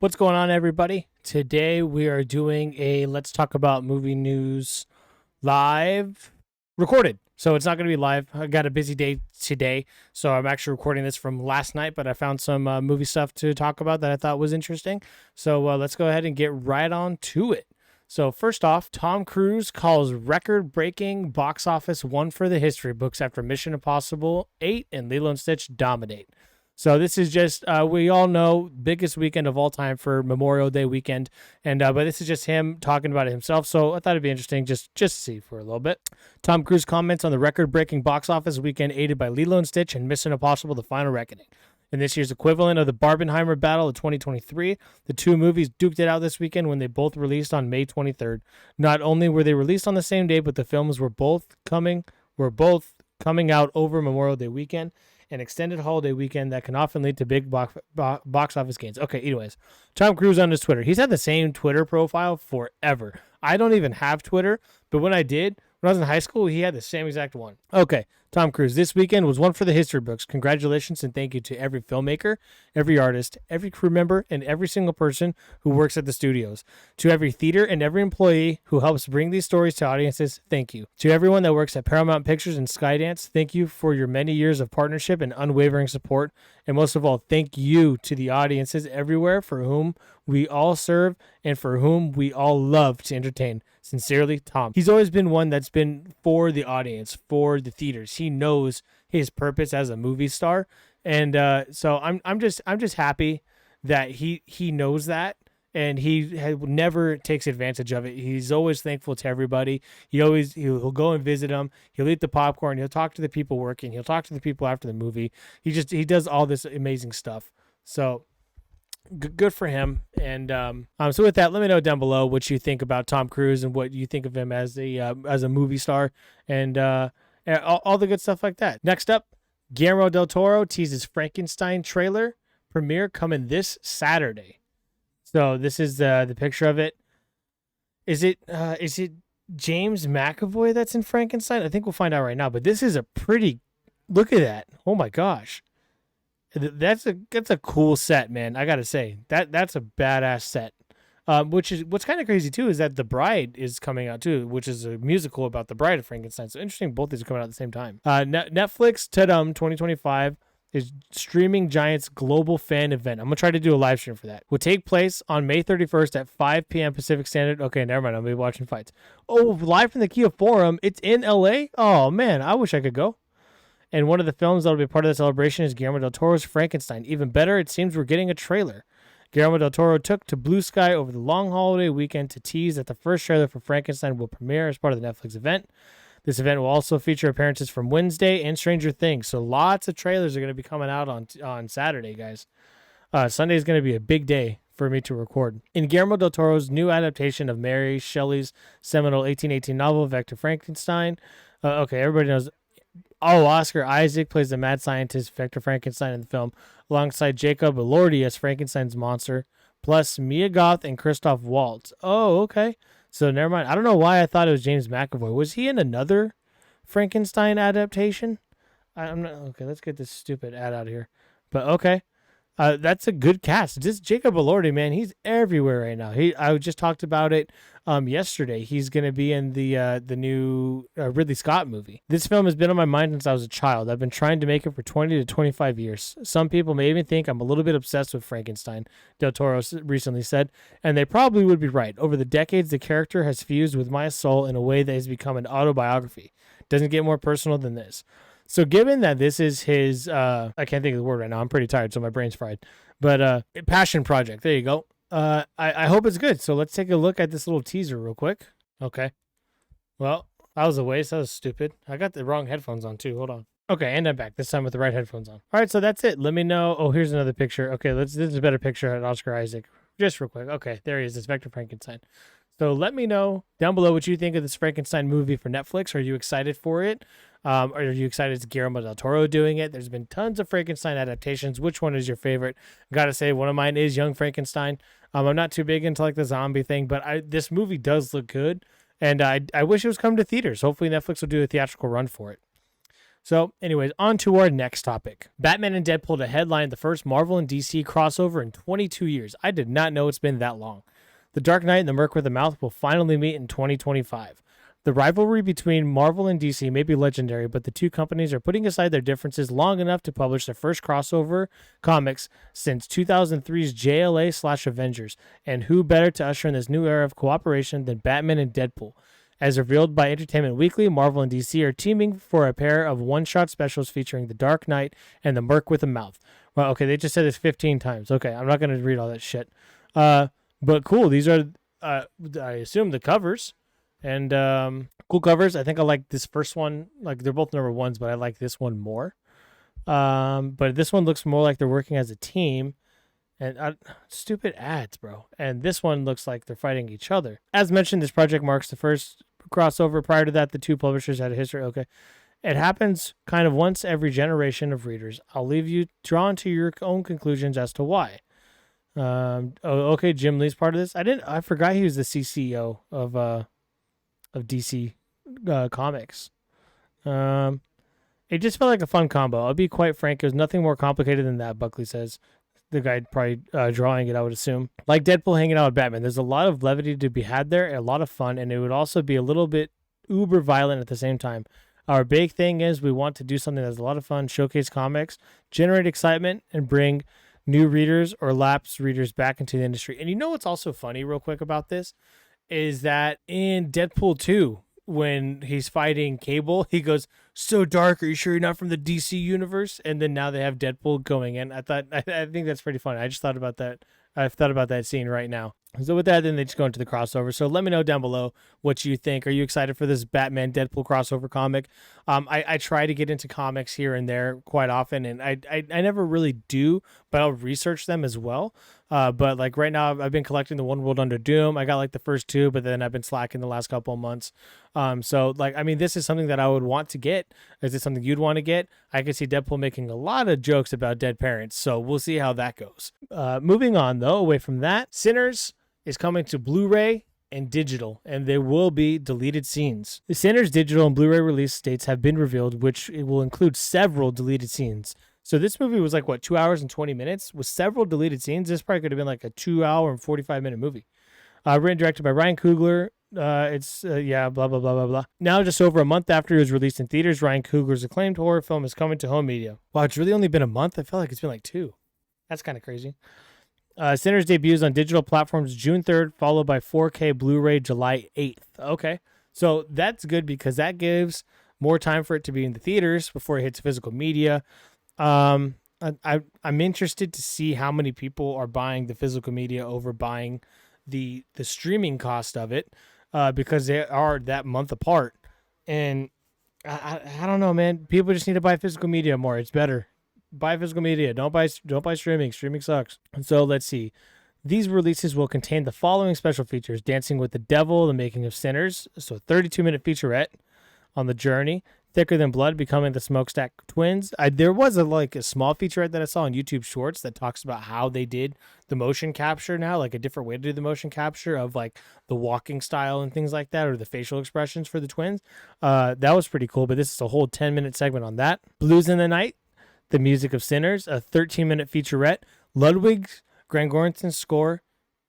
What's going on, everybody? Today we are doing a Let's Talk About Movie News live recorded. So it's not going to be live. I got a busy day today, so I'm actually recording this from last night, but I found some movie stuff to talk about that I thought was interesting. So let's go ahead and get right on to it. So first off, Tom Cruise calls record-breaking box office one for the history books after Mission Impossible 8 and Lilo & Stitch dominate. So this is just we all know biggest weekend of all time for Memorial Day weekend, and but this is just him talking about it himself. So I thought it'd be interesting just to see for a little bit. Tom Cruise comments on the record-breaking box office weekend aided by Lilo & Stitch and Mission Impossible: The Final Reckoning. In this year's equivalent of the Barbenheimer Battle of 2023, the two movies duked it out this weekend when they both released on May 23rd. Not only were they released on the same day, but the films were both coming out over Memorial Day weekend, an extended holiday weekend that can often lead to big box office gains. Okay, anyways, Tom Cruise on his Twitter. He's had the same Twitter profile forever. I don't even have Twitter, but when I was in high school, he had the same exact one. Okay, Tom Cruise. This weekend was one for the history books. Congratulations and thank you to every filmmaker, every artist, every crew member, and every single person who works at the studios. To every theater and every employee who helps bring these stories to audiences, thank you. To everyone that works at Paramount Pictures and Skydance, thank you for your many years of partnership and unwavering support. And most of all, thank you to the audiences everywhere for whom we all serve and for whom we all love to entertain. Sincerely, Tom. He's always been one that's been for the audience, for the theaters. He knows his purpose as a movie star, and so I'm just happy that he knows that, and he never takes advantage of it. He's always thankful to everybody. He'll go and visit them. He'll eat the popcorn. He'll talk to the people working. He'll talk to the people after the movie. He does all this amazing stuff. So good for him. And so with that, let me know down below what you think about Tom Cruise and what you think of him as a movie star, and all the good stuff like that. Next up, Guillermo del Toro teases Frankenstein trailer premiere coming this Saturday. So this is the picture of it. Is it James McAvoy that's in Frankenstein? I think we'll find out right now. But this is a pretty look at that. Oh my gosh. That's a cool set, man. I gotta say that's a badass set. Which is what's kind of crazy too is that The Bride is coming out too, which is a musical about the Bride of Frankenstein. So interesting, both these are coming out at the same time. Netflix Tadum 2025 is streaming giant's global fan event. I'm gonna try to do a live stream for that. Will take place on May 31st at 5 p.m. Pacific Standard. Okay, never mind. I'll be watching fights. Oh, live from the Kia Forum. It's in LA. Oh man, I wish I could go. And one of the films that will be part of the celebration is Guillermo del Toro's Frankenstein. Even better, it seems we're getting a trailer. Guillermo del Toro took to Blue Sky over the long holiday weekend to tease that the first trailer for Frankenstein will premiere as part of the Netflix event. This event will also feature appearances from Wednesday and Stranger Things. So lots of trailers are going to be coming out on Saturday, guys. Sunday is going to be a big day for me to record. In Guillermo del Toro's new adaptation of Mary Shelley's seminal 1818 novel, Victor Frankenstein. Okay, everybody knows. Oh, Oscar Isaac plays the mad scientist Victor Frankenstein in the film, alongside Jacob Elordi as Frankenstein's monster, plus Mia Goth and Christoph Waltz. Oh, okay. So never mind. I don't know why I thought it was James McAvoy. Was he in another Frankenstein adaptation? I'm not. Okay, let's get this stupid ad out of here. But okay. That's a good cast. This Jacob Elordi, man, he's everywhere right now. I just talked about it yesterday. He's going to be in the new Ridley Scott movie. This film has been on my mind since I was a child. I've been trying to make it for 20 to 25 years. Some people may even think I'm a little bit obsessed with Frankenstein, Del Toro recently said, and they probably would be right. Over the decades, the character has fused with my soul in a way that has become an autobiography. Doesn't get more personal than this. So given that this is his, I can't think of the word right now. I'm pretty tired, so my brain's fried. But passion project. There you go. I hope it's good. So let's take a look at this little teaser real quick. Okay. Well, that was a waste. That was stupid. I got the wrong headphones on too. Hold on. Okay, and I'm back. This time with the right headphones on. All right, so that's it. Let me know. Oh, here's another picture. Okay, this is a better picture of Oscar Isaac. Just real quick. Okay, there he is. It's Victor Frankenstein. So let me know down below what you think of this Frankenstein movie for Netflix. Are you excited for it? Are you excited it's Guillermo del Toro doing it? There's been tons of Frankenstein adaptations. Which one is your favorite? Gotta say, one of mine is Young Frankenstein. I'm not too big into like the zombie thing, but this movie does look good, and I wish it was coming to theaters. Hopefully Netflix will do a theatrical run for it. So, anyways, on to our next topic. Batman and Deadpool to headline the first Marvel and DC crossover in 22 years. I did not know it's been that long. The Dark Knight and the Merc with a Mouth will finally meet in 2025. The rivalry between Marvel and DC may be legendary, but the two companies are putting aside their differences long enough to publish their first crossover comics since 2003's JLA/Avengers. And who better to usher in this new era of cooperation than Batman and Deadpool? As revealed by Entertainment Weekly, Marvel and DC are teaming for a pair of one-shot specials featuring the Dark Knight and the Merc with a Mouth. Well, okay, they just said this 15 times. Okay, I'm not going to read all that shit. But cool, these are, I assume, the covers. And cool covers. I think I like this first one. Like, they're both number ones, but I like this one more. But this one looks more like they're working as a team. And stupid ads, bro. And this one looks like they're fighting each other. As mentioned, this project marks the first crossover. Prior to that, the two publishers had a history. Okay. It happens kind of once every generation of readers. I'll leave you drawn to your own conclusions as to why. Okay, Jim Lee's part of this. I forgot he was the CCO of DC Comics. It just felt like a fun combo. I'll be quite frank, it was nothing more complicated than that, Buckley says. The guy probably drawing it, I would assume. Like Deadpool hanging out with Batman. There's a lot of levity to be had there, a lot of fun, and it would also be a little bit uber violent at the same time. Our big thing is we want to do something that's a lot of fun, showcase comics, generate excitement, and bring new readers or lapsed readers back into the industry. And you know what's also funny real quick about this? Is that in Deadpool 2, when he's fighting Cable, he goes, "So dark, are you sure you're not from the DC universe?" And then now they have Deadpool going in. I think that's pretty funny. I just thought about that. I've thought about that scene right now. So with that, then they just go into the crossover. So let me know down below what you think. Are you excited for this Batman Deadpool crossover comic? I try to get into comics here and there quite often, and I never really do, but I'll research them as well. But like right now, I've been collecting the One World Under Doom. I got like the first two, but then I've been slacking the last couple of months. So like, I mean, this is something that I would want to get. Is it something you'd want to get? I could see Deadpool making a lot of jokes about dead parents, so we'll see how that goes. Moving on though, away from that, Sinners is coming to Blu-ray and digital, and there will be deleted scenes. The Sinners digital and Blu-ray release dates have been revealed, which it will include several deleted scenes. So this movie was like, what, 2 hours and 20 minutes? With several deleted scenes, this probably could have been like a 2 hour and 45-minute movie. Written and directed by Ryan Coogler. Blah, blah, blah, blah, blah. Now, just over a month after it was released in theaters, Ryan Coogler's acclaimed horror film is coming to home media. Wow, it's really only been a month? I feel like it's been like 2. That's kind of crazy. Sinners debuts on digital platforms June 3rd, followed by 4K Blu-ray July 8th. Okay, so that's good because that gives more time for it to be in the theaters before it hits physical media. I'm interested to see how many people are buying the physical media over buying the streaming cost of it, because they are that month apart. And I don't know, man. People just need to buy physical media more. It's better. Buy physical media. Don't buy streaming. Streaming sucks. And so let's see. These releases will contain the following special features: Dancing with the Devil, The Making of Sinners, so 32-minute featurette on the journey. Thicker Than Blood, Becoming the Smokestack Twins. There was a small featurette that I saw on YouTube Shorts that talks about how they did the motion capture now, like a different way to do the motion capture of like the walking style and things like that, or the facial expressions for the twins. That was pretty cool, but this is a whole 10-minute segment on that. Blues in the Night, The Music of Sinners, a 13-minute featurette. Ludwig Göransson's score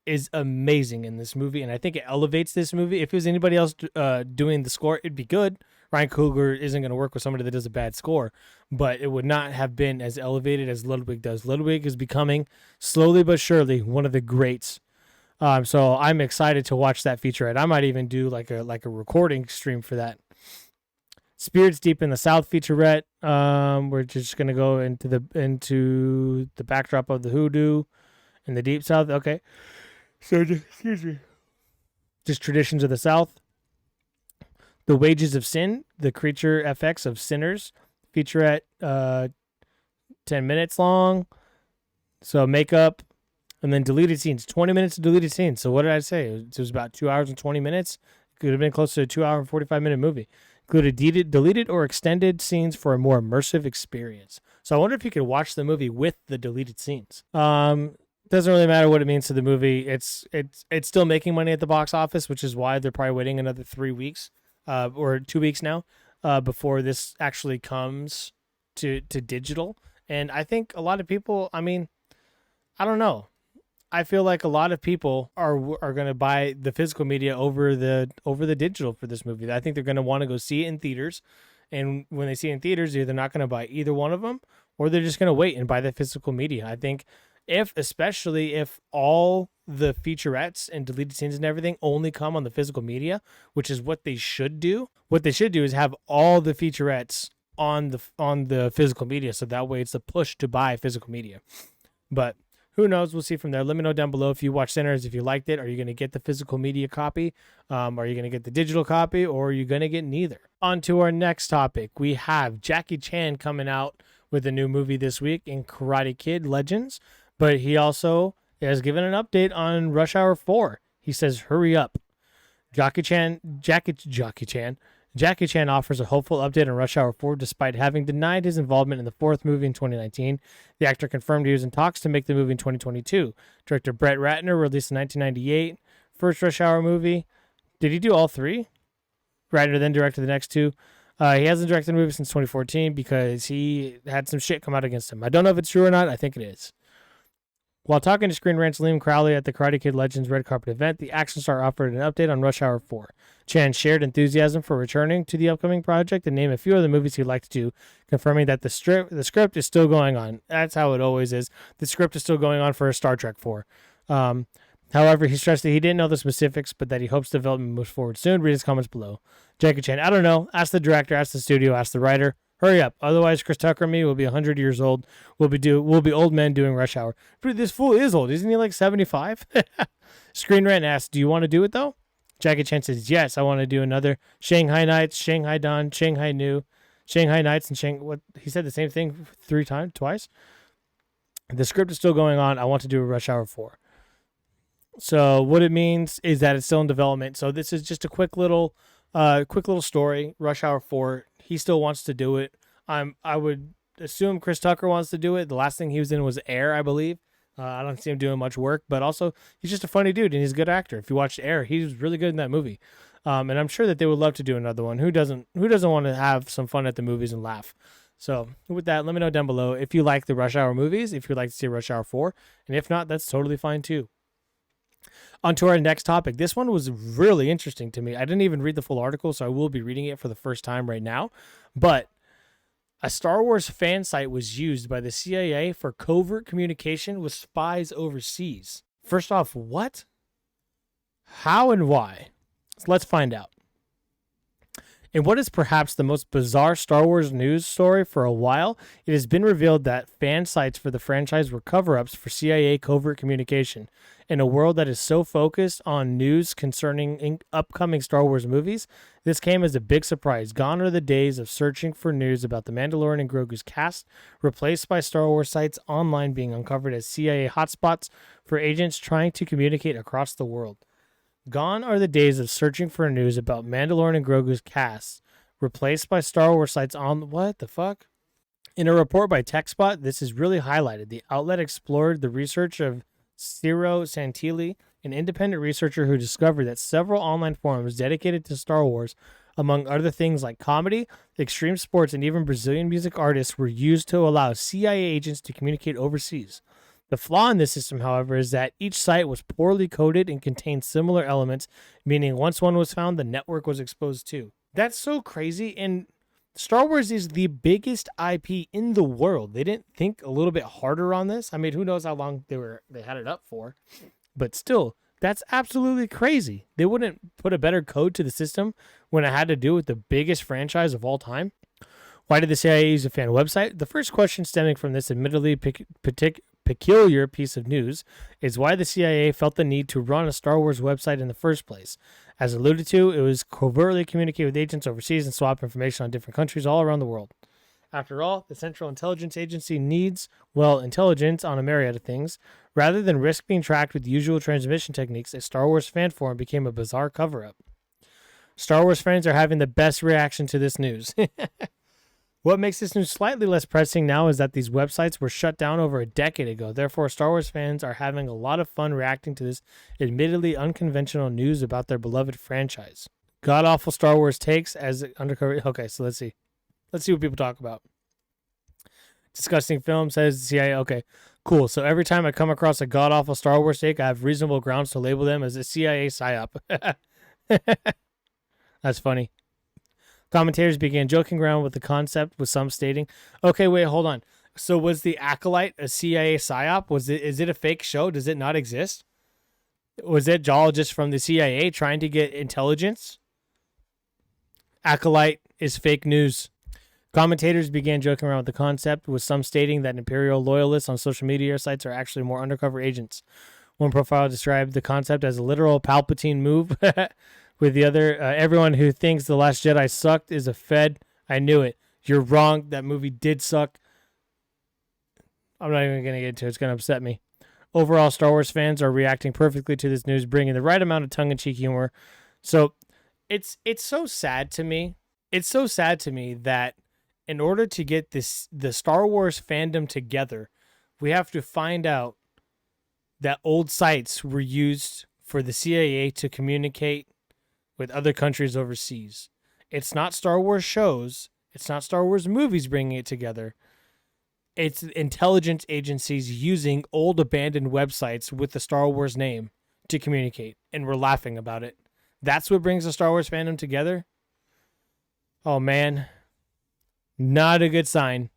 is amazing in this movie, and I think it elevates this movie. If it was anybody else doing the score, it'd be good. Ryan Coogler isn't going to work with somebody that does a bad score, but it would not have been as elevated as Ludwig does. Ludwig is becoming, slowly but surely, one of the greats. So I'm excited to watch that featurette. I might even do like a recording stream for that. Spirits Deep in the South featurette. We're just going to go into the backdrop of the hoodoo in the Deep South. Okay. So, excuse me. Just traditions of the South. The Wages of Sin, The Creature FX of Sinners, featurette, 10 minutes long. So makeup, and then deleted scenes, 20 minutes of deleted scenes. So what did I say? It was about 2 hours and 20 minutes. It could have been close to a 2 hour and 45-minute movie. Included deleted or extended scenes for a more immersive experience. So I wonder if you could watch the movie with the deleted scenes. Doesn't really matter what it means to the movie. It's still making money at the box office, which is why they're probably waiting another 3 weeks. Or 2 weeks now. before this actually comes to digital. And I think a lot of people, I mean, I don't know. I feel like a lot of people are going to buy the physical media over the digital for this movie. I think they're going to want to go see it in theaters, and when they see it in theaters, they're not going to buy either one of them, or they're just going to wait and buy the physical media. I think especially if all the featurettes and deleted scenes and everything only come on the physical media, which is what they should do. What they should do is have all the featurettes on the physical media, so that way it's a push to buy physical media. But who knows? We'll see from there. Let me know down below if you watch Sinners, if you liked it. Are you going to get the physical media copy? Are you going to get the digital copy? Or are you going to get neither? On to our next topic. We have Jackie Chan coming out with a new movie this week in Karate Kid Legends. But he also has given an update on Rush Hour 4. He says, hurry up. Jackie Chan offers a hopeful update on Rush Hour 4 despite having denied his involvement in the fourth movie in 2019. The actor confirmed he was in talks to make the movie in 2022. Director Brett Ratner released in 1998. First Rush Hour movie. Did he do all three? Ratner then directed the next two. He hasn't directed the movie since 2014 because he had some shit come out against him. I don't know if it's true or not. I think it is. While talking to Screen Rant's Liam Crowley at the Karate Kid Legends red carpet event, the action star offered an update on Rush Hour 4. Chan shared enthusiasm for returning to the upcoming project and named a few of the movies he'd like to do, confirming that the script is still going on. That's how it always is. The script is still going on for Star Trek 4. However, he stressed that he didn't know the specifics, but that he hopes development moves forward soon. Read his comments below. Jackie Chan, I don't know. Ask the director, ask the studio, ask the writer. Hurry up. Otherwise, Chris Tucker and me will be 100 years old. We'll be old men doing Rush Hour. But this fool is old. Isn't he like 75? Screen Rant asks, do you want to do it though? Jackie Chan says, yes, I want to do another Shanghai Nights, Shanghai Dawn, Shanghai New, Shanghai Nights, and what he said the same thing twice. The script is still going on. I want to do a Rush Hour 4. So what it means is that it's still in development. So this is just a quick little story. Rush Hour 4. He still wants to do it. I would assume Chris Tucker wants to do it. The last thing he was in was Air, I believe. I don't see him doing much work, but also he's just a funny dude and he's a good actor. If you watched Air, he was really good in that movie. And I'm sure that they would love to do another one. Who doesn't want to have some fun at the movies and laugh? So with that, let me know down below if you like the Rush Hour movies, if you'd like to see Rush Hour 4, and if not, that's totally fine too. On to our next topic. This one was really interesting to me. I didn't even read the full article, so I will be reading it for the first time right now. But a Star Wars fan site was used by the CIA for covert communication with spies overseas. First off, what? How and why? So let's find out. In what is perhaps the most bizarre Star Wars news story for a while, it has been revealed that fan sites for the franchise were cover-ups for CIA covert communication. In a world that is so focused on news concerning upcoming Star Wars movies, this came as a big surprise. Gone are the days of searching for news about The Mandalorian and Grogu's cast, replaced by Star Wars sites online being uncovered as CIA hotspots for agents trying to communicate across the world. Gone are the days of searching for news about Mandalorian and Grogu's cast, replaced by Star Wars sites on... What the fuck? In a report by TechSpot, this is really highlighted. The outlet explored the research of Ciro Santilli, an independent researcher who discovered that several online forums dedicated to Star Wars, among other things like comedy, extreme sports, and even Brazilian music artists, were used to allow CIA agents to communicate overseas. The flaw in this system, however, is that each site was poorly coded and contained similar elements, meaning once one was found, the network was exposed too. That's so crazy, and Star Wars is the biggest IP in the world. They didn't think a little bit harder on this. I mean, who knows how long they had it up for, but still, that's absolutely crazy. They wouldn't put a better code to the system when it had to do with the biggest franchise of all time. Why did the CIA use a fan website? The first question stemming from this admittedly peculiar piece of news is why the CIA felt the need to run a Star Wars website in the first place. As alluded to, it was covertly communicate with agents overseas and swap information on different countries all around the world. After all, the Central Intelligence Agency needs, well, intelligence on a myriad of things. Rather than risk being tracked with usual transmission techniques, a Star Wars fan forum became a bizarre cover-up. Star Wars fans are having the best reaction to this news. What makes this news slightly less pressing now is that these websites were shut down over a decade ago. Therefore, Star Wars fans are having a lot of fun reacting to this admittedly unconventional news about their beloved franchise. God awful Star Wars takes as undercover. Okay, so let's see. Let's see what people talk about. Disgusting film, says the CIA. Okay, cool. So every time I come across a god awful Star Wars take, I have reasonable grounds to label them as a CIA psyop. That's funny. Commentators began joking around with the concept, with some stating, "Okay, wait, hold on. So was the Acolyte a CIA psyop? Is it a fake show? Does it not exist? Was it all just from the CIA trying to get intelligence? Acolyte is fake news." Commentators began joking around with the concept, with some stating that Imperial loyalists on social media sites are actually more undercover agents. One profile described the concept as a literal Palpatine move, with the other, everyone who thinks The Last Jedi sucked is a Fed. I knew it. You're wrong. That movie did suck. I'm not even going to get into it. It's going to upset me. Overall, Star Wars fans are reacting perfectly to this news, bringing the right amount of tongue-in-cheek humor. So it's so sad to me. It's so sad to me that in order to get the Star Wars fandom together, we have to find out that old sites were used for the CIA to communicate with other countries overseas. It's not Star Wars shows. It's not Star Wars movies bringing it together. It's intelligence agencies using old abandoned websites with the Star Wars name to communicate, and we're laughing about it. That's what brings the Star Wars fandom together? Oh, man. Not a good sign.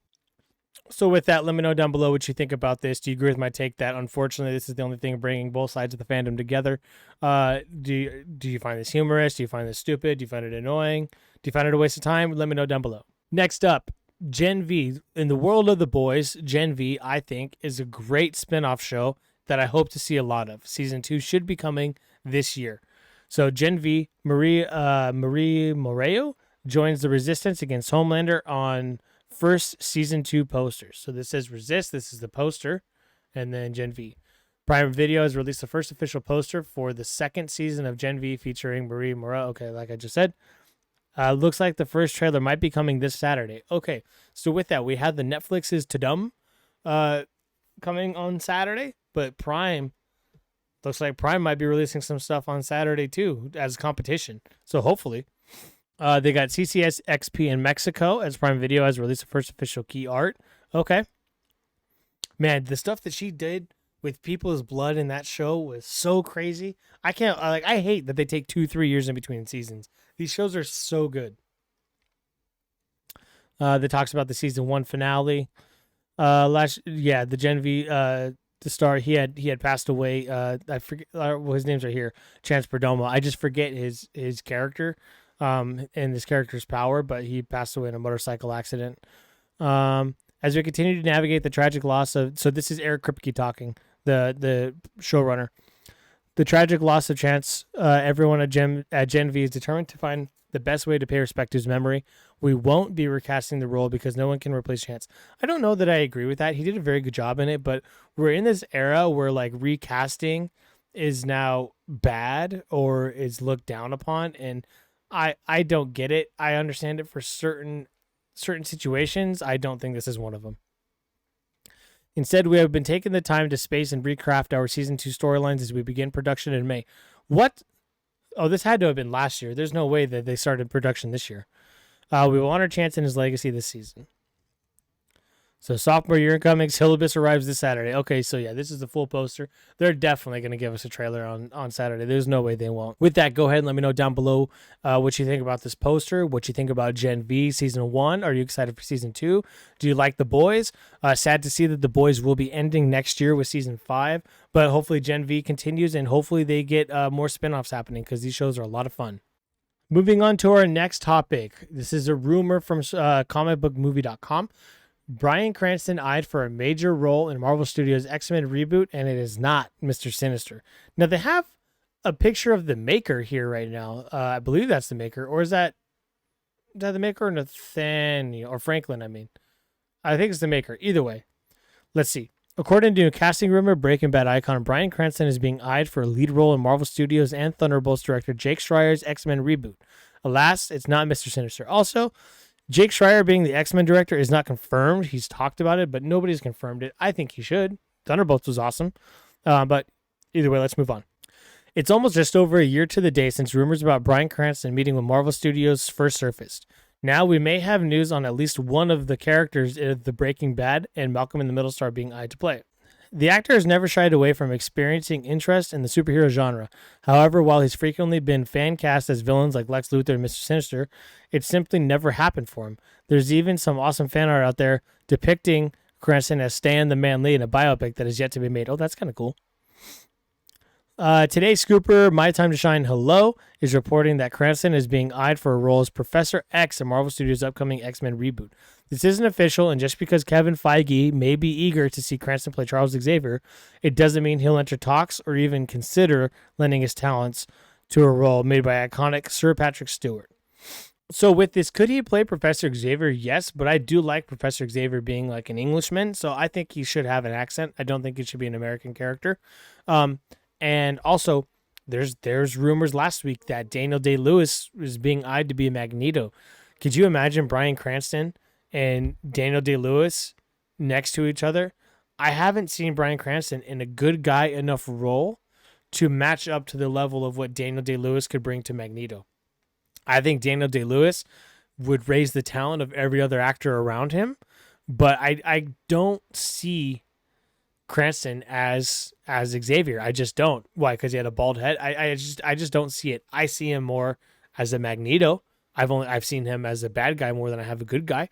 So with that, let me know down below what you think about this. Do you agree with my take that unfortunately this is the only thing bringing both sides of the fandom together? Do you find this humorous? Do you find this stupid? Do you find it annoying? Do you find it a waste of time? Let me know down below. Next up, Gen V. In the world of The Boys, Gen V, I think, is a great spinoff show that I hope to see a lot of. Season 2 should be coming this year. So Gen V, Marie Moreo joins the resistance against Homelander on first season 2 posters. So this says Resist, this is the poster, and then Gen V. Prime Video has released the first official poster for the second season of Gen V featuring Marie Moreo. Okay, like I just said. Looks like the first trailer might be coming this Saturday. Okay, so with that, we have the Netflix's Tudum coming on Saturday, but Prime, looks like Prime might be releasing some stuff on Saturday too as competition. So hopefully. They got CCS XP in Mexico, as Prime Video has released the first official key art. Okay. Man, the stuff that she did with people's blood in that show was so crazy. I hate that they take 2-3 years in between seasons. These shows are so good. That talks about the season 1 finale. The Gen V, the star, he had passed away. I forget, his name's right here, Chance Perdomo. I just forget his character. And this character's power, but he passed away in a motorcycle accident. As we continue to navigate the tragic loss of, so this is Eric Kripke talking, the showrunner. The tragic loss of Chance, everyone at Gen V is determined to find the best way to pay respect to his memory. We won't be recasting the role because no one can replace Chance. I don't know that I agree with that. He did a very good job in it, but we're in this era where like recasting is now bad or is looked down upon, and I don't get it. I understand it for certain situations. I don't think this is one of them. Instead, we have been taking the time to space and recraft our season 2 storylines as we begin production in May. What? Oh, this had to have been last year. There's no way that they started production this year. We will honor Chance and his legacy this season. So sophomore year incoming, syllabus arrives this Saturday. Okay, so yeah, this is the full poster. They're definitely going to give us a trailer on Saturday. There's no way they won't. With that, go ahead and let me know down below what you think about this poster, what you think about Gen V Season 1. Are you excited for Season 2? Do you like The Boys? Sad to see that The Boys will be ending next year with Season 5, but hopefully Gen V continues, and hopefully they get more spinoffs happening because these shows are a lot of fun. Moving on to our next topic. This is a rumor from comicbookmovie.com. Bryan Cranston eyed for a major role in Marvel Studios' X-Men reboot, and it is not Mr. Sinister. Now, they have a picture of the maker here right now. I believe that's the maker. Or is that the maker or Nathaniel? Or Franklin, I mean. I think it's the maker. Either way. Let's see. According to a casting rumor, Breaking Bad icon Bryan Cranston is being eyed for a lead role in Marvel Studios and Thunderbolts director Jake Schreier's X-Men reboot. Alas, it's not Mr. Sinister. Also, Jake Schreier being the X-Men director is not confirmed. He's talked about it, but nobody's confirmed it. I think he should. Thunderbolts was awesome. But either way, let's move on. It's almost just over a year to the day since rumors about Bryan Cranston meeting with Marvel Studios first surfaced. Now we may have news on at least one of the characters in the Breaking Bad and Malcolm in the Middle star being eyed to play. The actor has never shied away from experiencing interest in the superhero genre. However, while he's frequently been fan cast as villains like Lex Luthor and Mr. Sinister, it simply never happened for him. There's even some awesome fan art out there depicting Cranston as Stan the Man Lee in a biopic that is yet to be made. Oh, that's kind of cool. Today's scooper, My Time to Shine Hello, is reporting that Cranston is being eyed for a role as Professor X in Marvel Studios' upcoming X-Men reboot. This isn't official, and just because Kevin Feige may be eager to see Cranston play Charles Xavier, it doesn't mean he'll enter talks or even consider lending his talents to a role made by iconic Sir Patrick Stewart. So with this, could he play Professor Xavier? Yes, but I do like Professor Xavier being like an Englishman, so I think he should have an accent. I don't think it should be an American character. And also, there's rumors last week that Daniel Day-Lewis is being eyed to be a Magneto. Could you imagine Bryan Cranston and Daniel Day-Lewis next to each other? I haven't seen Bryan Cranston in a good guy enough role to match up to the level of what Daniel Day-Lewis could bring to Magneto. I think Daniel Day-Lewis would raise the talent of every other actor around him, but I don't see Cranston as Xavier. I just don't. Why? Because he had a bald head. I just don't see it. I see him more as a Magneto. I've seen him as a bad guy more than I have a good guy,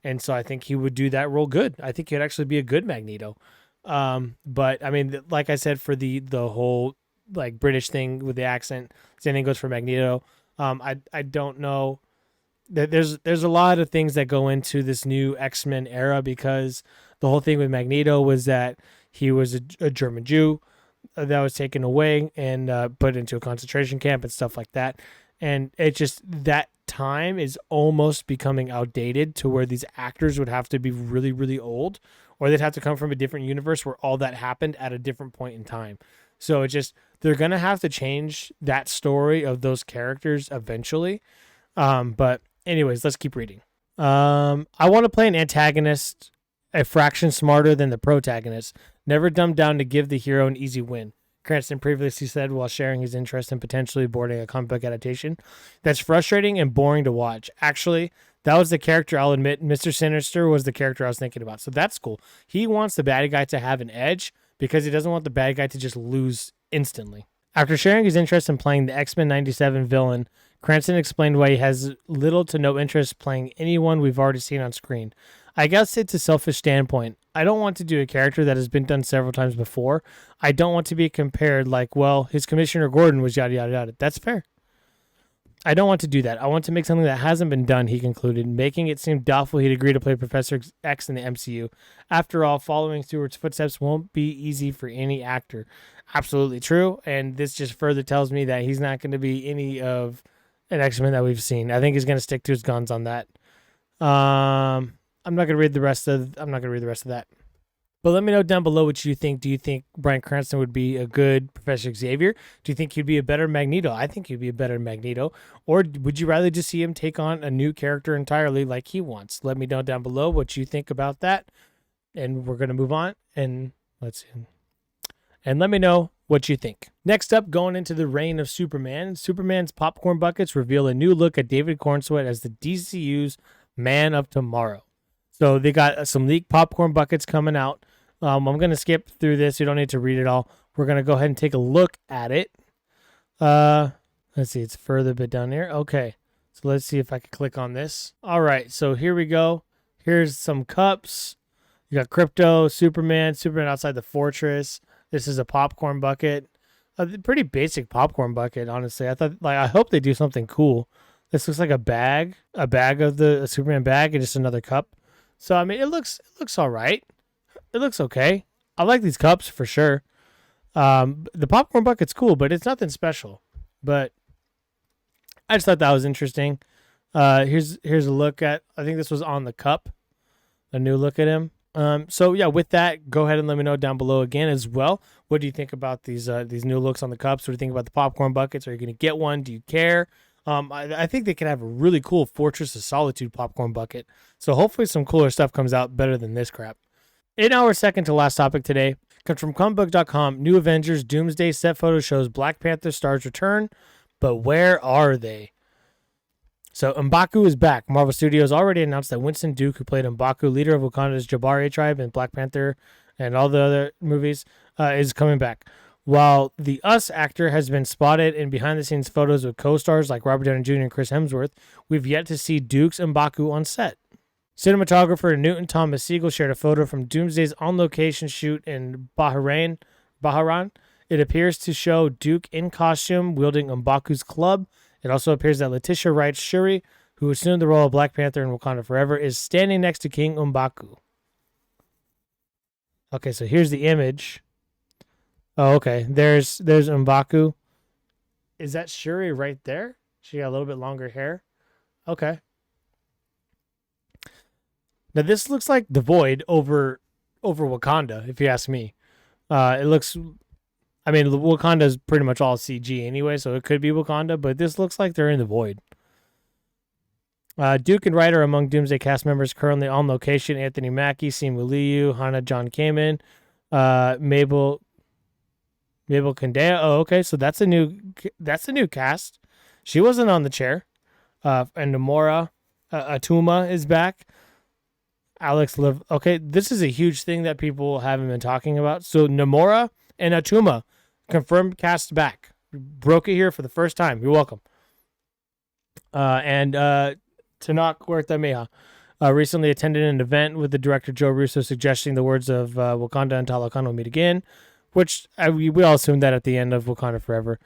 and so I think he would do that role good. I think he'd actually be a good Magneto. But I mean, like I said, for the whole like British thing with the accent, same thing goes for Magneto. I don't know. There's a lot of things that go into this new X-Men era, because the whole thing with Magneto was that he was a German Jew that was taken away and put into a concentration camp and stuff like that. And it just, that time is almost becoming outdated to where these actors would have to be really, really old, or they'd have to come from a different universe where all that happened at a different point in time. So it just, they're going to have to change that story of those characters eventually. But anyways, let's keep reading. I want to play an antagonist a fraction smarter than the protagonist, never dumbed down to give the hero an easy win, Cranston previously said while sharing his interest in potentially boarding a comic book adaptation. That's frustrating and boring to watch. Actually, that was the character, I'll admit. Mr. Sinister was the character I was thinking about. So that's cool. He wants the bad guy to have an edge because he doesn't want the bad guy to just lose instantly. After sharing his interest in playing the X-Men 97 villain, Cranston explained why he has little to no interest playing anyone we've already seen on screen. I guess it's a selfish standpoint. I don't want to do a character that has been done several times before. I don't want to be compared like, well, his Commissioner Gordon was yada, yada, yada. That's fair. I don't want to do that. I want to make something that hasn't been done, he concluded, making it seem doubtful he'd agree to play Professor X in the MCU. After all, following Stewart's footsteps won't be easy for any actor. Absolutely true, and this just further tells me that he's not going to be any of an X-Men that we've seen. I think he's going to stick to his guns on that. I'm not going to read the rest of that. But let me know down below what you think. Do you think Bryan Cranston would be a good Professor Xavier? Do you think he'd be a better Magneto? I think he'd be a better Magneto. Or would you rather just see him take on a new character entirely like he wants? Let me know down below what you think about that. And we're going to move on. And let's see. And let me know what you think. Next up, going into the reign of Superman, Superman's popcorn buckets reveal a new look at David Cornsweet as the DCU's Man of Tomorrow. So they got some leaked popcorn buckets coming out. I'm going to skip through this. You don't need to read it all. We're going to go ahead and take a look at it. Let's see. It's further a bit down here. Okay. So let's see if I can click on this. All right. So here we go. Here's some cups. You got Crypto, Superman outside the fortress. This is a popcorn bucket. A pretty basic popcorn bucket, honestly. I hope they do something cool. This looks like a bag of a Superman bag and just another cup. So, I mean, it looks all right. It looks okay. I like these cups for sure. The popcorn bucket's cool, but it's nothing special. But I just thought that was interesting. Here's a look at, I think this was on the cup. A new look at him. So yeah, with that, go ahead and let me know down below again as well. What do you think about these new looks on the cups? What do you think about the popcorn buckets? Are you going to get one? Do you care? I think they could have a really cool Fortress of Solitude popcorn bucket. So hopefully some cooler stuff comes out better than this crap. In our second to last topic today, Comes from comicbook.com. New Avengers Doomsday set photo shows Black Panther stars return, but where are they? So M'Baku is back. Marvel Studios already announced that Winston Duke, who played M'Baku, leader of Wakanda's Jabari tribe in Black Panther and all the other movies, is coming back. While the Us actor has been spotted in behind-the-scenes photos with co-stars like Robert Downey Jr. and Chris Hemsworth, we've yet to see Duke's M'Baku on set. Cinematographer Newton Thomas Siegel shared a photo from Doomsday's on-location shoot in Bahrain. It appears to show Duke in costume wielding M'Baku's club. It also appears that Letitia Wright Shuri, who assumed the role of Black Panther in Wakanda Forever, is standing next to King M'Baku. Okay, so here's the image. Oh, okay. There's M'Baku. Is that Shuri right there? She got a little bit longer hair. Okay. Now this looks like The Void over Wakanda, if you ask me. It looks... I mean, Wakanda is pretty much all CG anyway, so it could be Wakanda, but this looks like they're in the void. Duke and Ryder among Doomsday cast members currently on location. Anthony Mackie, Simu Liu, Hannah John Kamen, Mabel Kandea. Oh, okay, so that's a new cast. She wasn't on the chair. And Nomura Atuma is back. Okay, this is a huge thing that people haven't been talking about. So Nomura and Atuma confirmed cast back. Broke it here for the first time. You're welcome. And Tanak Huerta recently attended an event with the director Joe Russo suggesting the words of Wakanda and Talokan will meet again, which we all assume that at the end of Wakanda Forever.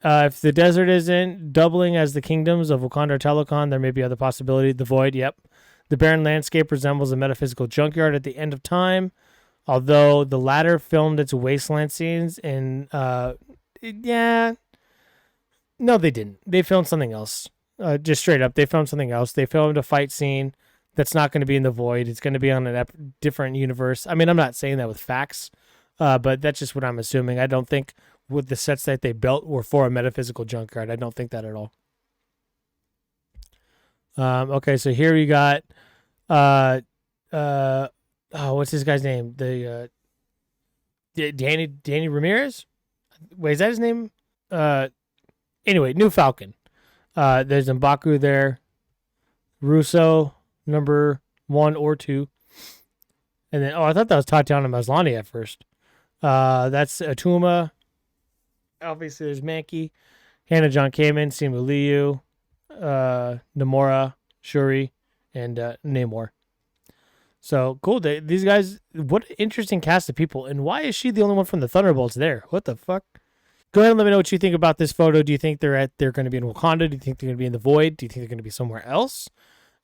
If the desert isn't doubling as the kingdoms of Wakanda or Talokan, there may be other possibility. The Void, yep. The barren landscape resembles a metaphysical junkyard at the end of time. Although the latter filmed its wasteland scenes in, no, they didn't. They filmed something else. Just straight up, they filmed something else. They filmed a fight scene that's not going to be in the Void. It's going to be on a different universe. I mean, I'm not saying that with facts, but that's just what I'm assuming. I don't think with the sets that they built were for a metaphysical junkyard. I don't think that at all. Okay, so here we got, what's this guy's name? The Danny Ramirez? Wait, is that his name? Anyway, New Falcon. There's M'Baku there. Russo, number 1 or 2. And then, I thought that was Tatiana Maslany at first. That's Atuma. Obviously, there's Mankey. Hannah John Kamen, Simu Liu, Nomura, Shuri, and Namor. So cool. These guys, what an interesting cast of people. And why is she the only one from the Thunderbolts there? What the fuck? Go ahead and let me know what you think about this photo. Do you think they're going to be in Wakanda? Do you think they're going to be in the Void? Do you think they're going to be somewhere else?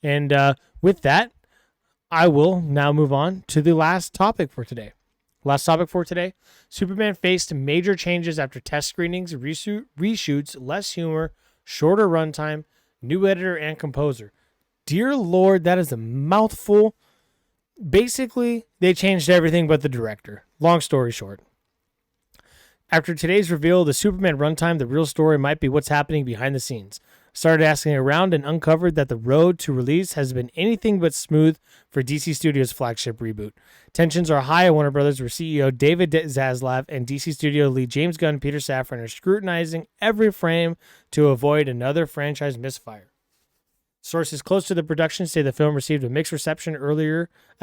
And with that, I will now move on to the last topic for today. Superman faced major changes after test screenings, reshoots, less humor, shorter runtime, new editor and composer. Dear Lord, that is a mouthful. Basically, they changed everything but the director. Long story short. After today's reveal of the Superman runtime, the real story might be what's happening behind the scenes. Started asking around and uncovered that the road to release has been anything but smooth for DC Studios' flagship reboot. Tensions are high at Warner Brothers, where CEO David Zaslav and DC Studio lead James Gunn and Peter Safran are scrutinizing every frame to avoid another franchise misfire. Sources close to the production say the film received a mixed reception at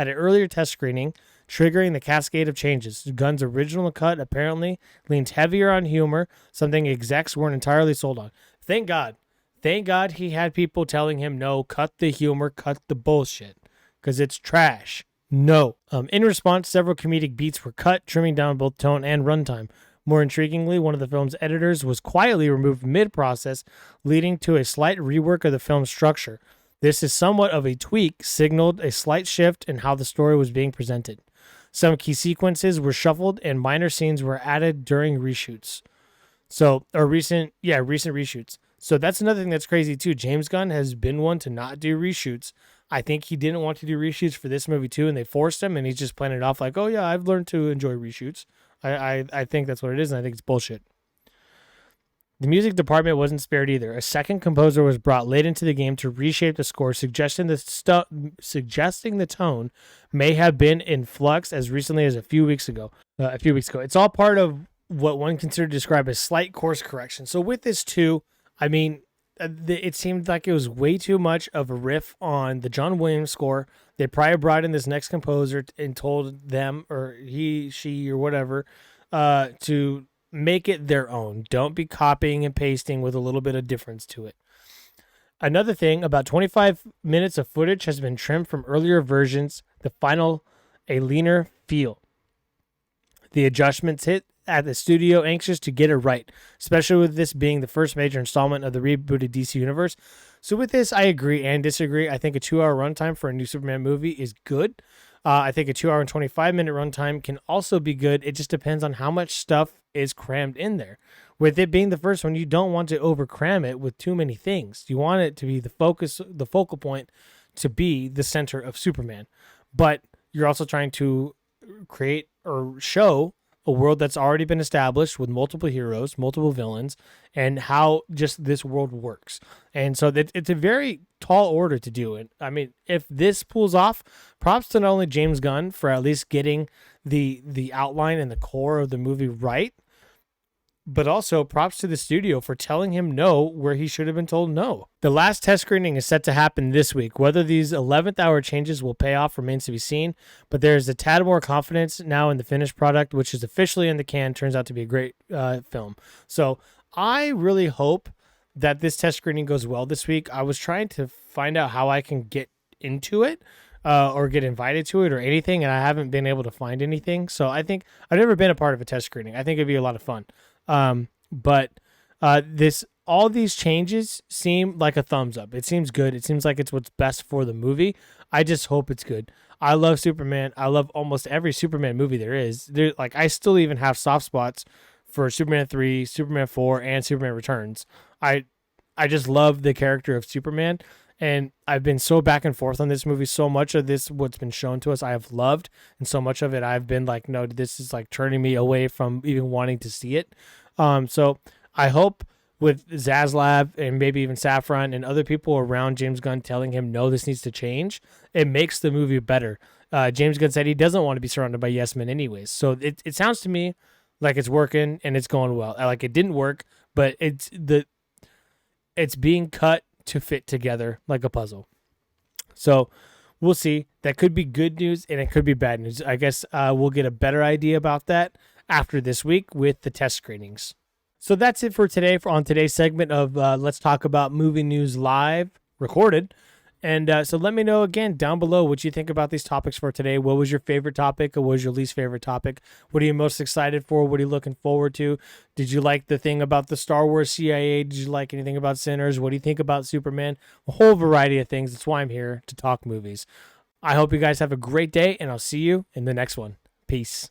an earlier test screening, triggering the cascade of changes. Gunn's original cut apparently leans heavier on humor, something execs weren't entirely sold on. Thank God. Thank God he had people telling him, no, cut the humor, cut the bullshit, because it's trash. No. In response, several comedic beats were cut, trimming down both tone and runtime. More intriguingly, one of the film's editors was quietly removed mid-process, leading to a slight rework of the film's structure. This is somewhat of a tweak, signaled a slight shift in how the story was being presented. Some key sequences were shuffled, and minor scenes were added during reshoots. Recent reshoots. So that's another thing that's crazy too. James Gunn has been one to not do reshoots. I think he didn't want to do reshoots for this movie too, and they forced him, and he's just playing it off like, oh yeah, I've learned to enjoy reshoots. I think that's what it is, and I think it's bullshit. The music department wasn't spared either. A second composer was brought late into the game to reshape the score, suggesting the tone may have been in flux as recently as a few weeks ago. It's all part of what one considered to describe as slight course correction. So with this too, I mean, it seemed like it was way too much of a riff on the John Williams score. They probably brought in this next composer and told them, or he, she, or whatever, to make it their own. Don't be copying and pasting with a little bit of difference to it. Another thing, about 25 minutes of footage has been trimmed from earlier versions, the final a leaner feel. The adjustments hit at the studio anxious to get it right, especially with this being the first major installment of the rebooted DC universe. So with this, I agree and disagree. I think a 2-hour runtime for a new Superman movie is good. I think a 2-hour and 25-minute runtime can also be good. It just depends on how much stuff is crammed in there. With it being the first one, you don't want to overcram it with too many things. You want it to be the focal point, to be the center of Superman. But you're also trying to create or show a world that's already been established with multiple heroes, multiple villains, and how just this world works. And so it's a very tall order to do it. I mean, if this pulls off, props to not only James Gunn for at least getting the outline and the core of the movie right, but also props to the studio for telling him no where he should have been told no. The last test screening is set to happen this week. Whether these 11th hour changes will pay off remains to be seen, but there's a tad more confidence now in the finished product, which is officially in the can. Turns out to be a great film. So I really hope that this test screening goes well this week. I was trying to find out how I can get into it. Or get invited to it or anything, and I haven't been able to find anything. So I think I've never been a part of a test screening. I think it'd be a lot of fun. But all these changes seem like a thumbs up. It seems good. It seems like it's what's best for the movie. I just hope it's good. I love Superman. I love almost every Superman movie there is. I still even have soft spots for Superman 3, Superman 4, and Superman Returns. I just love the character of Superman. And I've been so back and forth on this movie. So much of this, what's been shown to us, I have loved. And so much of it, I've been like, no, this is like turning me away from even wanting to see it. So I hope with Zaslav and maybe even Safran and other people around James Gunn telling him, no, this needs to change, it makes the movie better. James Gunn said he doesn't want to be surrounded by yes men anyways. So it sounds to me like it's working and it's going well. Like it didn't work, but it's being cut to fit together like a puzzle. So we'll see. That could be good news and it could be bad news. I guess we'll get a better idea about that after this week with the test screenings. So that's it for today on today's segment of Let's Talk About Movie News Live, recorded. And so let me know again down below what you think about these topics for today. What was your favorite topic or what was your least favorite topic? What are you most excited for? What are you looking forward to? Did you like the thing about the Star Wars CIA? Did you like anything about Sinners? What do you think about Superman? A whole variety of things. That's why I'm here, to talk movies. I hope you guys have a great day, and I'll see you in the next one. Peace.